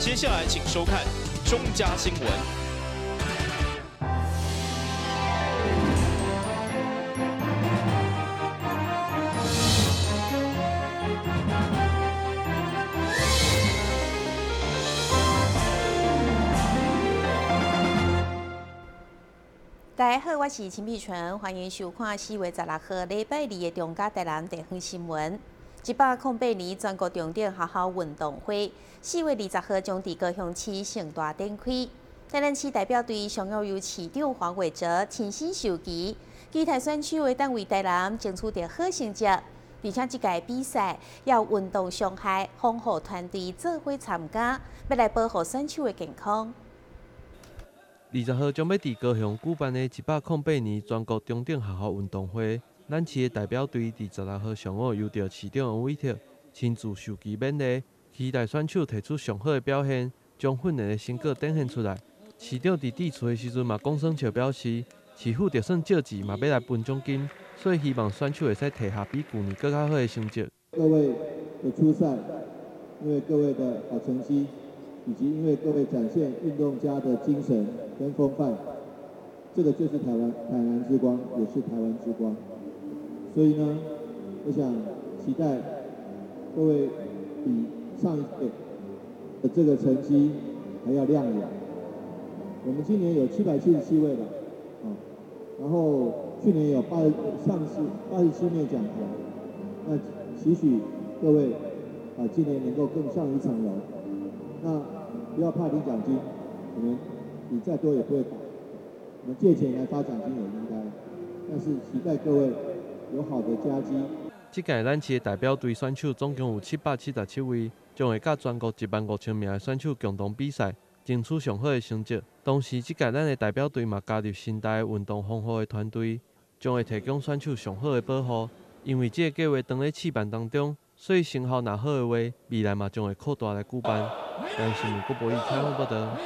接下来请收看中嘉新闻。大家好，我是陈碧纯，欢迎收看4月16号礼拜2的中嘉台南地方新闻。108年全国重点学校运动会4月20号将伫高雄市盛大展开。台南市代表队上要由市长黄伟哲亲身授旗，期待选手会当为台南争取到好成绩。而且这届比赛要运动伤害，防护团队做伙参加，要来保护选手的健康。20号将要伫高雄举办的108年全国中等学校运动会，咱市的代表队伫16号上午由着市长王伟哲亲自授旗勉励，期待选手提出上好的表现，将训练的成果展现出来。市长伫致辞的时阵嘛，讲爽笑表示，市府就算借钱嘛要来分奖金，所以希望选手会使摕下比去年更较好的成绩。各位的出赛，因为各位的好成绩，以及因为各位展现运动家的精神跟风范，这个就是台南之光，也是台湾之光。所以呢，我想期待各位比上一届的这个成绩还要亮眼。我们今年有777位了，然后去年有87面奖牌，那期许各位今年能够更上一层楼。那不要怕领奖金，我们你再多也不会打。我们借钱来发奖金也应该，但是期待各位有好的佳绩。这届咱市的代表队选手总共有777位，将会甲全国15000名的选手共同比赛，争取上好的成绩。同时，这届咱的代表队嘛加入新代的运动防护的团队，将会提供选手上好的保护。因为这个计划当咧试办当中，所以成效若好的话，未来嘛将会扩大来举办。但是郭博义采访报道。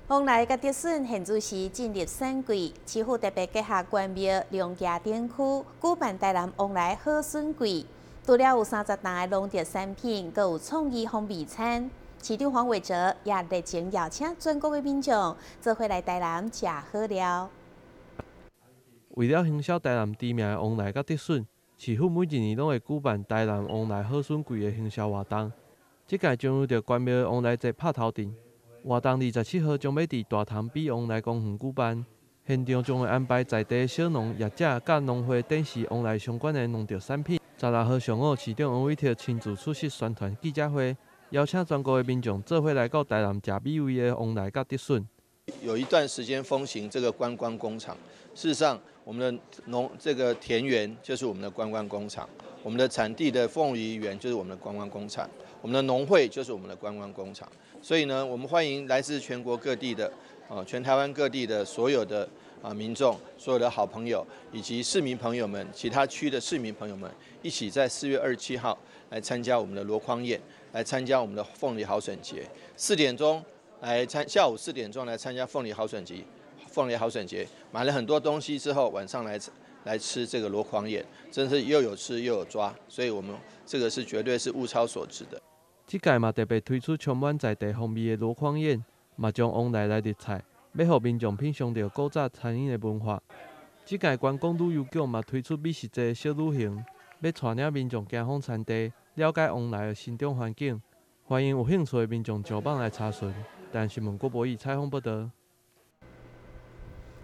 往来甲竹笋现主是进入选季，市府特别结合关庙良家店区举办台南往来好笋季，除了有30档的农特产品，更有创意风味餐。市长黄伟哲也热情邀请全国的民众做伙来台南吃好料。为了行销台南知名的往来甲竹笋，市府每一年拢会举办台南往来好笋季的行销活动。这届将由着关庙的往来节拍头阵，活动27号将要伫大潭比往来公园举办，现场将会安排在地小农业者甲农会展示往来相关的农特产品。16号上午，市长王伟哲亲自出席宣传记者会，邀请全国的民众做伙来到台南吃美味的往来甲竹笋。有一段时间风行这个观光工厂，事实上，我们的这个田园就是我们的观光工厂，我们的产地的凤梨园就是我们的观光工厂，我们的农会就是我们的观光工厂。所以呢，我们欢迎来自全国各地的全台湾各地的所有的民众、所有的好朋友以及市民朋友们、其他区的市民朋友们，一起在4月27号来参加我们的箩筐宴，来参加我们的凤梨好笋节。下午4点钟来参加凤梨好笋节，买了很多东西之后，晚上来吃这个箩筐宴，真是又有吃又有抓，所以我们这个是绝对是物超所值的。这届嘛特别推出充满在地风味的箩筐宴，嘛将往来热菜，要让民众品尝到古早餐饮的文化。这届观光旅游局嘛推出美食节小旅行，要带领民众走访产地，了解往来的生长环境。欢迎有兴趣的民众上网来查询。台南新闻郭博义采访报道。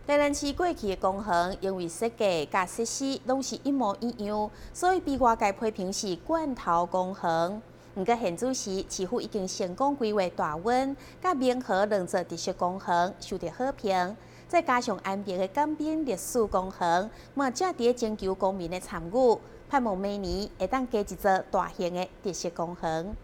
台南市过去的公园，因为设计甲设施拢是一模一样，所以被外界批评是罐头公园。不过现主时，市府已经成功规划大温甲明和两座特色公园，受到好评。再加上安平的港滨历史公园，嘛正伫征求公民的参与，盼望明年会当加一座大型的特色公园。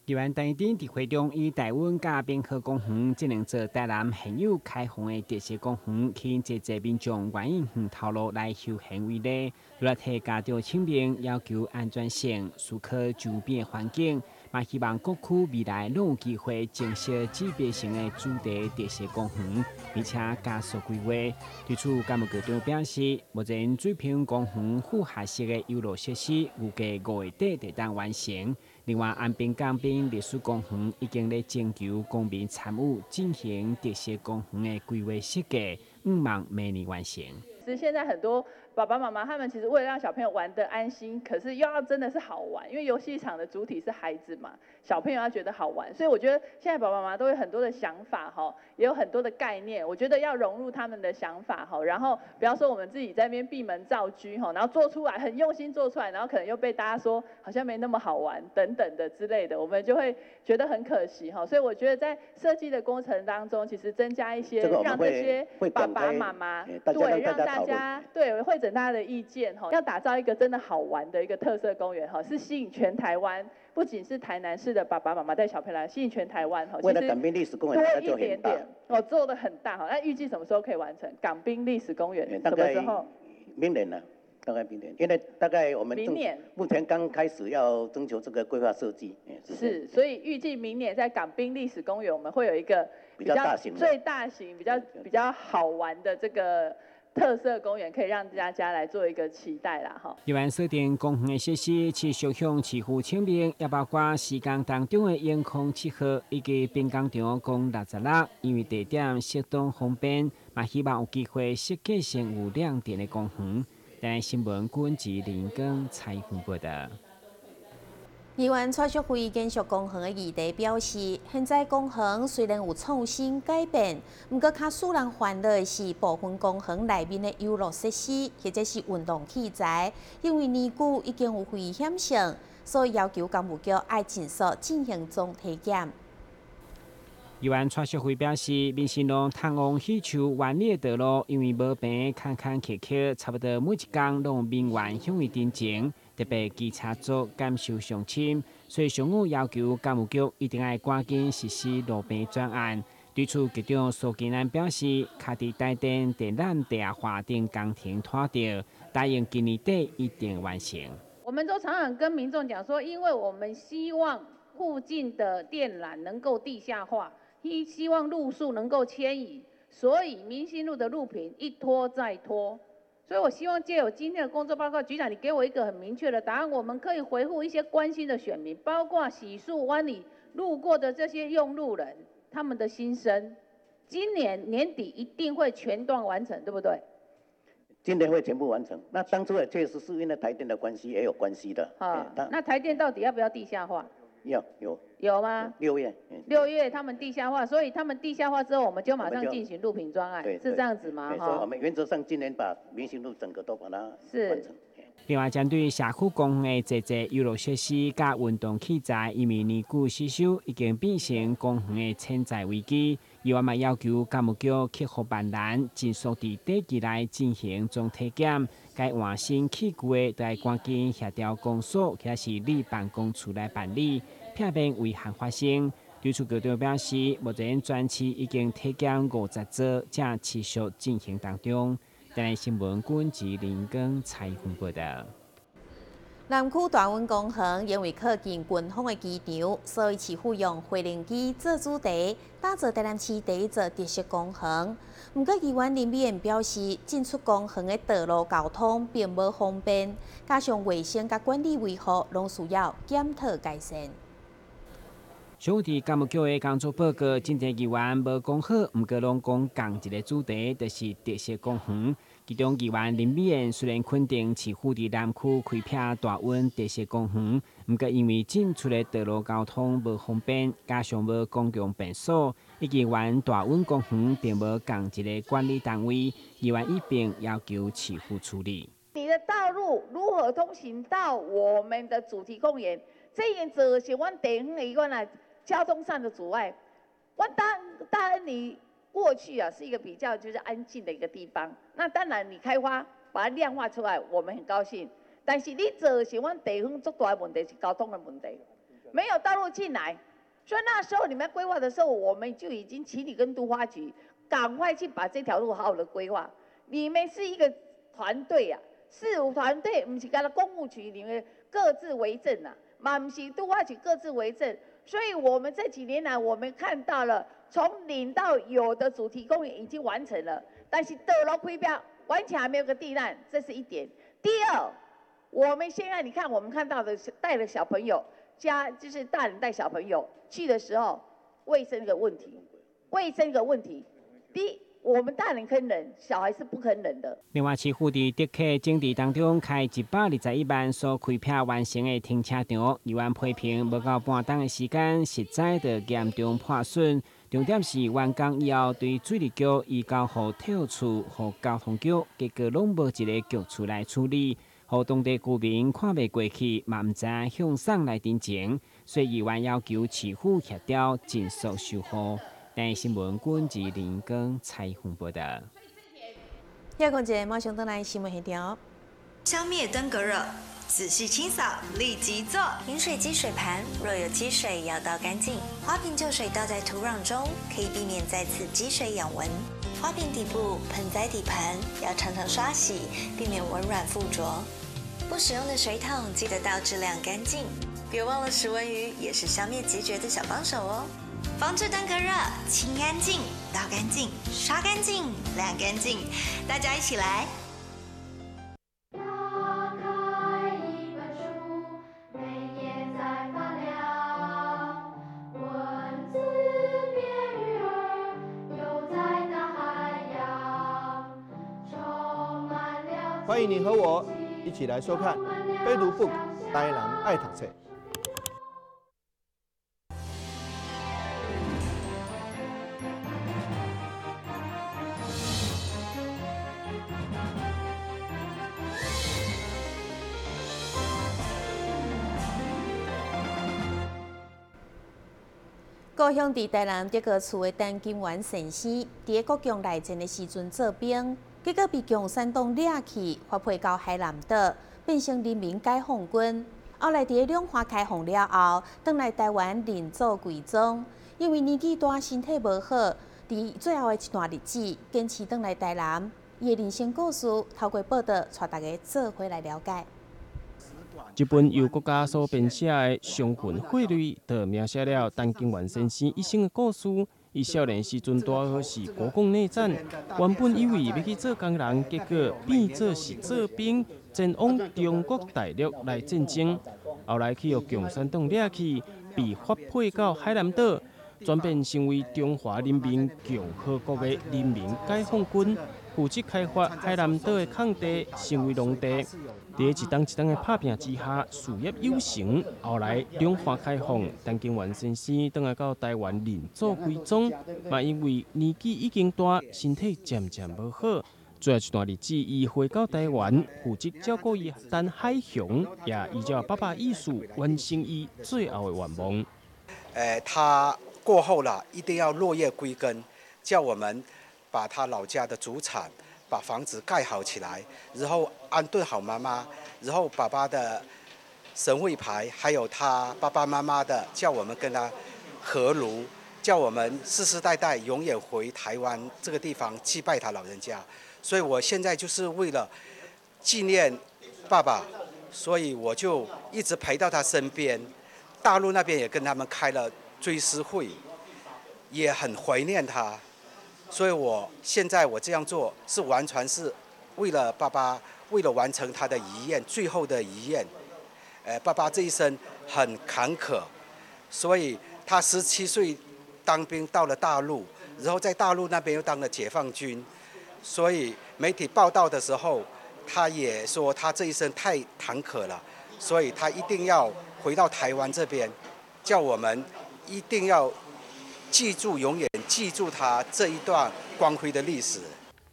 台湾台顶伫会中以大温甲滨河公园这两座台南现有开放的特色公园，吸引侪民众愿意远头路来休闲为例，为了替家长清明，要求安全性，思考周边的环境，嘛希望各区未来拢有机会建设级别性的主题特色公园，并且加速规划。对此，干部局长表示，目前水平公园复合式的游乐设施预计5月底就当完成。另外，安平港滨历史公园已经咧征求公民参与进行特色公园的规划设计，望明年完成。其实现在很多爸爸妈妈他们其实为了让小朋友玩得安心，可是又要真的是好玩，因为游戏场的主体是孩子嘛，小朋友要觉得好玩，所以我觉得现在爸爸妈妈都有很多的想法哈，也有很多的概念，我觉得要融入他们的想法哈，然后不要说我们自己在那边闭门造车哈，然后做出来很用心做出来，然后可能又被大家说好像没那么好玩等等的之类的，我们就会觉得很可惜哈，所以我觉得在设计的过程当中，其实增加一些让这些爸爸妈妈对让大家对会诊大家的意见哈，要打造一个真的好玩的一个特色公园哈，是吸引全台湾，不仅是台南市的爸爸妈妈带小朋友来，吸引全台湾哈。为了港滨历史公园，多一点点，哦，做得很大哈。那预计什么时候可以完成？港滨历史公园什么时候？明年呢？大概明年，因为大概我们明年目前刚开始要征求这个规划设计，是，所以预计明年在港滨历史公园，我们会有一个比较大型、最大型、比较好玩的这个特色公园，可以让大家来做一个期待啦哈。另外，设定公园的设施，持续向市府清明，也包括时间当中的烟空7号以及滨港场共66，因为地点适当方便，嘛希望有机会设计成有亮点的公园。但新闻管制林根采访报道。议员蔡淑慧建设公园的议题表示，现在公园虽然有创新改变，不过较使人烦恼的是部分公园内面的游乐设施或者是运动器材，因为年久已经有危险性，所以要求干部局要尽速进行总体检。议员蔡淑慧表示，民生路通往喜球湾里的道路，因为无平坎坎坷坷，差不多每一天拢有民怨向伊进前，特别机车族感受上深，所以上午要求干务局一定要赶紧实施路边专案。对此，局长苏金兰表示，卡伫台电电缆地下化顶工程拖着，答应今年底一定完成。我们都常常跟民众讲说，因为我们希望附近的电缆能够地下化。希望路数能够迁移，所以民心路的路平一拖再拖，所以我希望借由今天的工作报告，局长你给我一个很明确的答案，我们可以回复一些关心的选民，包括喜树湾里路过的这些用路人，他们的心声。今年年底一定会全段完成，对不对？今年会全部完成。那当初也确实是因为台电的关系，也有关系的。那台电到底要不要地下化？有吗？6月，6月他们地下化，所以他们地下化之后，我们就马上进行路平专案，是这样子吗？所以我们原则上今年把民行路整个都把它完成。另外，针对社区公园的这游乐设施甲运动器材，因为年久失修，已经变成公园的潜在危机。议员嘛要求干务局克服万难，尽速伫短期内进行总体检。该换新器具的，都要赶紧协调公所，或者是立办公处来办理，避免违宪发生。对此，局长表示，目前全市已经体检50组，正持续进行当中。台南新闻管制林根采访报道。南区大运公园因为靠近军方的机场，所以市府用飞轮机做主题，打造台南市第一座特色公园。不过，议员林美燕表示，进出公园的道路交通并无方便，加上卫生甲管理维护，拢需要检讨改善。上午伫干务局的工作报告，真侪议员无讲好，毋过拢讲同一个主题，就是特色公园。其中议员林美燕虽然肯定市府伫南区开辟大运特色公园，毋过因为进出的道路交通无方便，加上无公共便所，以及原大运公园并无同一个管理单位，议员一并要求市府处理。你的道路如何通行到我们的主题公园？这也就是我地方的一个交通上的阻碍。我大安你过去啊是一个比较就是安静的一个地方，那当然你开发把它量化出来，我们很高兴。但是你造成我地方最大的问题是交通的问题，没有道路进来。所以那时候你们规划的时候，我们就已经请你跟都发局赶快去把这条路好好的规划。你们是一个团队啊，市府团队不是跟公务局里面各自为政啊。嘛不是都要去各自为政。所以我们这几年来，我们看到了从零到有的主题公园已经完成了，但是道路开标完全还没有个地烂，这是一点。第二，我们现在你看，我们看到的是带了小朋友就是大人带小朋友去的时候，卫生的问题，第一，我们大人坑人，小孩是不坑人的。另外，市府伫德客征地当中开121万所开票完成的停车场，议员批评无到半档的时间，实在就严重破损。重点是完工以后，对水利局移交予体育处和交通局，结果拢无一个局处来处理，互当地居民看袂过去，嘛毋知向啥来进前，所以议员要求市府协调尽速修复。台新闻管制林根采访报道。下个节马上登来新闻现场。消灭登革热，仔细清扫，立即做。饮水机水盘若有积水，要倒干净。花瓶旧水倒在土壤中，可以避免再次积水养蚊。花瓶底部、盆栽底盘要常常刷洗，避免蚊卵附着。不使用的水桶记得倒质量干净。别忘了食蚊鱼也是消灭孑孓的小帮手哦。防治登革热，清干净、倒干净、刷干净、晾干净，大家一起来。打开一本书，每页在发亮，文字变鱼儿，游在大海洋，充满了。欢迎您和我一起来收看《非读 book》，台南爱读册。高雄伫台南德国厝的陈金元先生，伫国共内战的时阵做兵，结果被共产党掠去，发配到海南岛，变成人民解放军。后来伫两化开放了后，返来台湾另做归宗。因为年纪大、身体无好，伫最后的一段日子，坚持返来台南。伊的人生故事，透过报道，带大家做回来了解。这本由国家所编写的《伤痕血泪》，就描写了陈金元先生一生的故事。伊少年时阵大学是国共内战，原本以为要去做工人，结果变做是做兵，前往中国大陆来战争。后来去互共产党掠去，被发配到海南岛，转变成为中华人民共和国的人民解放军，负责开发海南岛的空地，成为农地。在一档一档的打拼之下，事业有成。后来两化开放，陈金元先生返来到台湾另做归宗，嘛因为年纪已经大，身体渐渐无好。最后一段日子，伊回到台湾，负责照顾伊陈海雄，也依照爸爸意思，完成伊最后的愿望。他过后了，一定要落叶归根，叫我们把他老家的祖产。把房子盖好起来，然后安顿好妈妈，然后爸爸的神位牌，还有他爸爸妈妈的，叫我们跟他合炉，叫我们世世代代永远回台湾这个地方祭拜他老人家。所以我现在就是为了纪念爸爸，所以我就一直陪到他身边。大陆那边也跟他们开了追思会，也很怀念他。所以我现在这样做是完全是为了爸爸，为了完成他的遗愿，最后的遗愿。爸爸这一生很坎坷，所以他17岁当兵到了大陆，然后在大陆那边又当了解放军。所以媒体报道的时候，他也说他这一生太坎坷了，所以他一定要回到台湾这边，叫我们一定要记住，永远记住他这一段光辉的历史。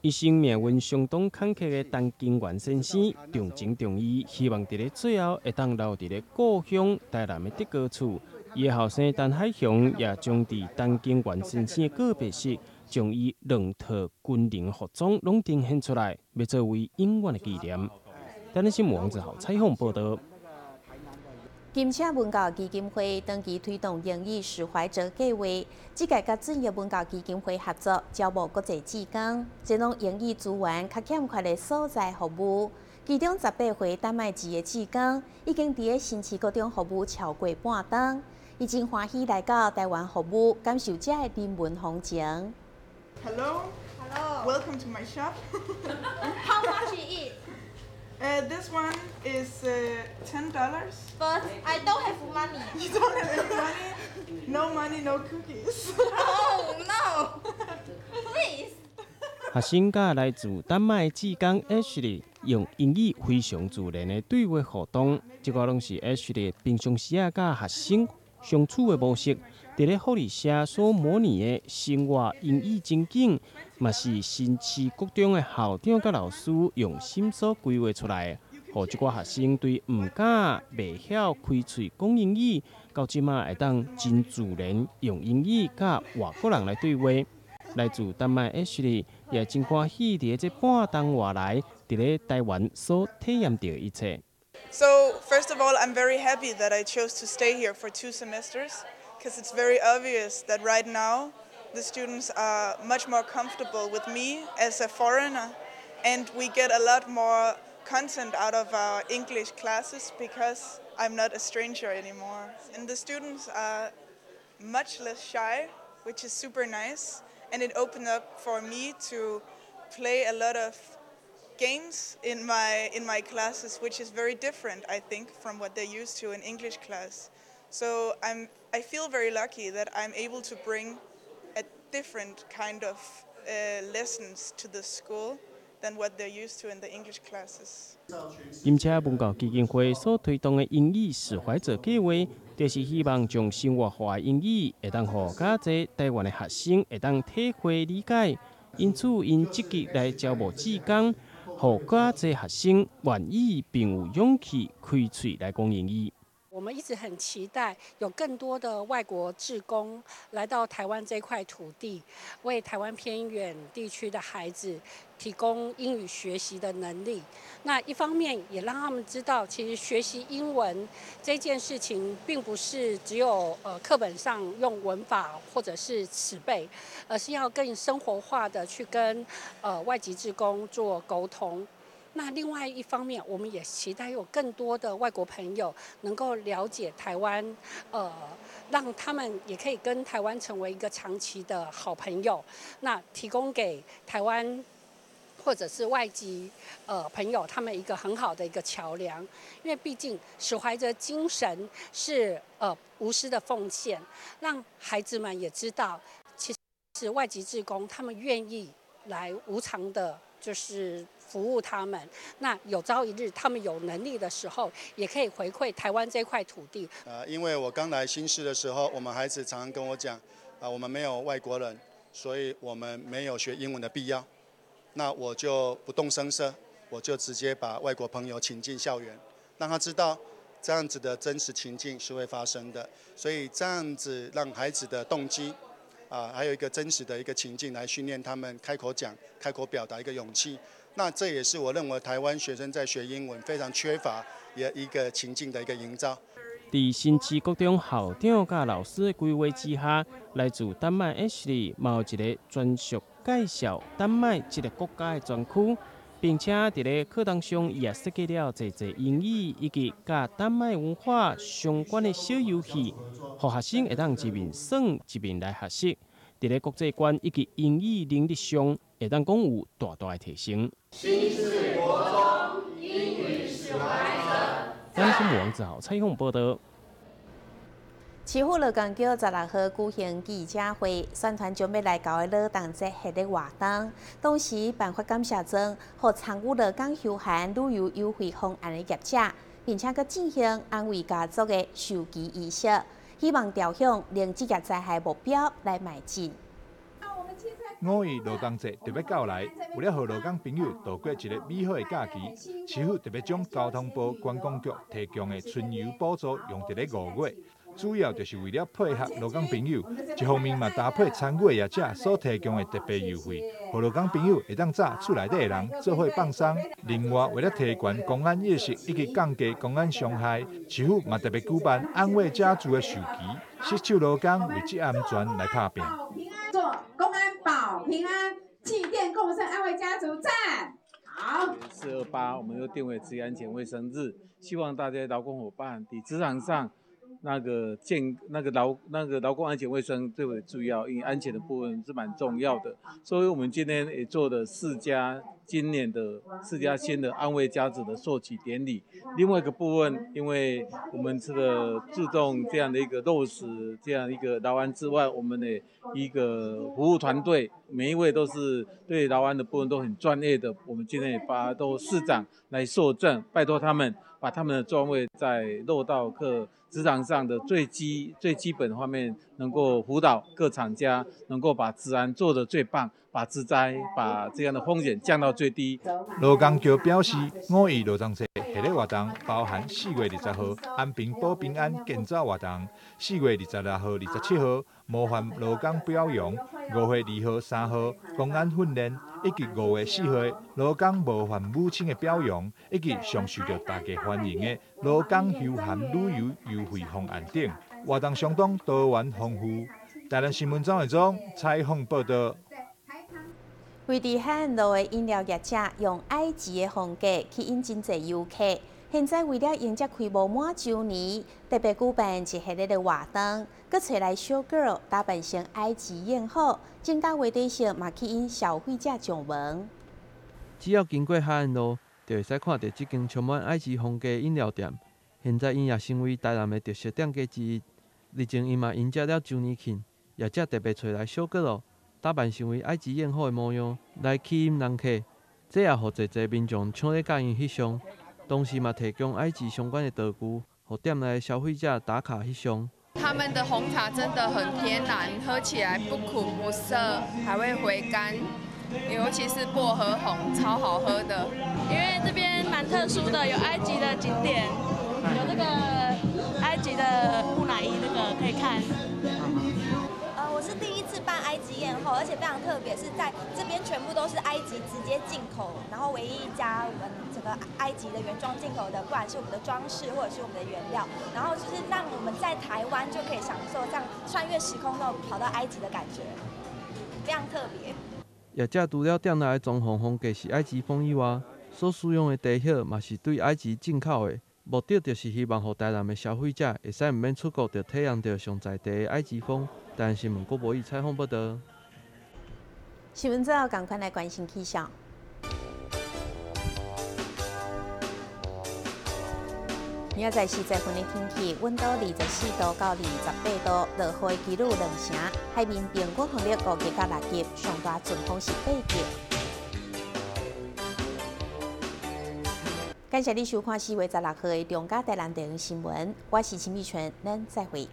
一生命运相当坎坷的陈金元先生，重情重义，希望在咧最后会当留伫咧故乡台南的德高厝。伊的后生陈海雄也将伫陈金元先生的告别式，将伊2套军人服装拢呈现出来，要作为永远的纪念。台南新闻王志豪采访报道。金车文教基金会长期推动英语释怀者计划，即届甲专业文教基金会合作，招募国际志工，提供英语资源较欠缺的所在服务。其中18岁丹麦籍的志刚，已經伫個新市各中服務超過半冬，伊真歡喜來到台灣服務，感受這個人文風情。Hello. Welcome to my shop. How much it is? This one is $10. But I don't have money. You don't have any money? No money, no cookies. Oh no! Please. 學生甲來自丹麥的志剛 Ashley 用英語非常自然的對話互動，這個攏是 Ashley 平常時啊甲學生相處的模式。伫咧福利社所模擬的生活英語情景，嘛是新市國中的校長甲老師用心所規劃出來，互即個學生對唔敢、袂曉開喙講英語，到即馬會當真自然用英語甲外國人來對話。來自丹麥 Ashley 也真歡喜伫這半冬活來，伫咧台灣所體驗到一切。So first of all, I'm very happy that I chose to stay here for 2 semesters. Because it's very obvious that right now the students are much more comfortable with me as a foreigner, and we get a lot more content out of our English classes because I'm not a stranger anymore. And the students are much less shy, which is super nice, and it opened up for me to play a lot of games in my classes, which is very different, I think, from what they're used to in English class. So I feel very lucky that I'm able to bring a different kind of lessons to the school than what they're used to in the English classes. 因且文教基金會所推動的英語釋懷者計劃，就是希望將生活化的英語會當互較濟台灣的學生會當體會理解，因此因積極來招募志工，互較濟學生願意並有勇氣開嘴來講英語。我们一直很期待有更多的外国志工来到台湾这块土地，为台湾偏远地区的孩子提供英语学习的能力。那一方面也让他们知道，其实学习英文这件事情，并不是只有课本上用文法或者是词背，而是要更生活化的去跟外籍志工做沟通。那另外一方面，我们也期待有更多的外国朋友能够了解台湾，让他们也可以跟台湾成为一个长期的好朋友。那提供给台湾或者是外籍朋友他们一个很好的一个桥梁，因为毕竟史怀哲精神是无私的奉献，让孩子们也知道，其实外籍志工他们愿意来无偿的，就是服务他们。那有朝一日他们有能力的时候，也可以回馈台湾这块土地。因为我刚来新市的时候，我们孩子常常跟我讲，我们没有外国人，所以我们没有学英文的必要。那我就不动声色，我就直接把外国朋友请进校园，让他知道这样子的真实情境是会发生的。所以这样子让孩子的动机，还有一个真实的一个情境来训练他们开口讲、开口表达一个勇气。那这也是我认为台湾学生在学英文非常缺乏一个情境的一个营造。伫新市国中校長甲老師的規劃之下，來自丹麥 Ashley 嘛有一個專屬介紹丹麥這個國家的專區，並且伫咧課堂上也設計了儕儕英語以及甲丹麥文化相關的小遊戲，讓學生會當一面耍一面來學習。伫咧國際觀以及英語能力上，會當講有大大的提升。新市國中英語史懷者。咱新聞王子豪採訪報道。市府勞工局16號舉行記者會，宣傳將要來搞的勞動節系列活動，同時頒發感謝狀，予參與勞工休閒旅遊優惠方案的業者，並且佮進行安慰家族的授旗儀式，希望朝向令職業災害目標來邁進。5月勞動節特別到來，為了讓勞工朋友度過一個美好的假期，市府特別將交通部觀光局提供的春遊補助用在咧5月。主要就是為了配合勞工朋友，一方面嘛搭配參與業者所提供的特別優惠，讓勞工朋友會當早厝內底的人做伙放鬆。另外，為了提高公安意識以及降低公安傷害，市府嘛特別舉辦安慰家族的授旗，攜手勞工為這安全來打拼。做公安保平安，氣墊共生安慰家族讚。428，我们又定为职业安全卫生日，希望大家劳工伙伴在职场上那个劳工安全卫生最为重要，因为安全的部分是蛮重要的。所以我们今天也做了今年的4家新的安慰家子的授旗典礼。另外一个部分，因为我们这个注重这样的一个落实这样一个劳安之外，我们的一个服务团队，每一位都是对劳安的部分都很专业的。我们今天也把都市长来受证，拜托他们把他们的专位在落到职场上的最基本方面，能够辅导各厂家，能够把治安做得最棒，把职灾、把这样的风险降到最低。劳工局表示，5亿劳动节系列活动包含4月20号安平保平安建造活动，4月26号、27号模范劳工表扬，5月2号、3号公安训练，以及5月4号劳工模范母亲的表扬，以及上受到大家欢迎的劳工休闲旅游优惠方案等，活动相当多元丰富。台南新闻综合组采访报道。位伫海岸路的饮料业者用埃及的风格去引真侪游客。现在为了迎接开幕满周年，特别举办一系列的活动，佮找来小 girl 打扮成埃及艳后，增加话题性，嘛去引消费者上门。只要经过海岸路，就会使看到这间充满埃及风格的饮料店。现在因也成为台南的特色店家之一。日前因嘛迎接了周年庆，业者特别找来小 girl 打扮成为埃及艳后的模样来吸引人客，这也互侪民众抢咧甲因翕相。同时嘛，提供埃及相关的道具，互店内消费者打卡翕相。他们的红茶真的很天然，喝起来不苦不涩，还会回甘，尤其是薄荷红，超好喝的。因为这边蛮特殊的，有埃及的景点，有那个埃及的木乃伊，那个可以看。我是第一次办埃及艳后，而且非常特别，是在这边全部都是埃及直接进口，然后唯一一家我们整个埃及的原装进口的，不管是我们的装饰或者是我们的原料，然后就是让我们在台湾就可以享受这样穿越时空的跑到埃及的感觉，非常特别。业者除了店内的装潢风格是埃及风以外，所使用的地壳嘛是对埃及进口的。目的就是希望，互台南的消费者会使唔免出国，就体验到上在地的埃及风。台南新闻郭博义采访报道。新闻之后，赶快来关心气象。明仔载是10分的天气，温度24度到28度，落雨的几率2成。海面平均风力5级到6级，上大阵风是8级。感谢你收看4月16号的中嘉台南地方新闻，我是陈美纯，咱再会。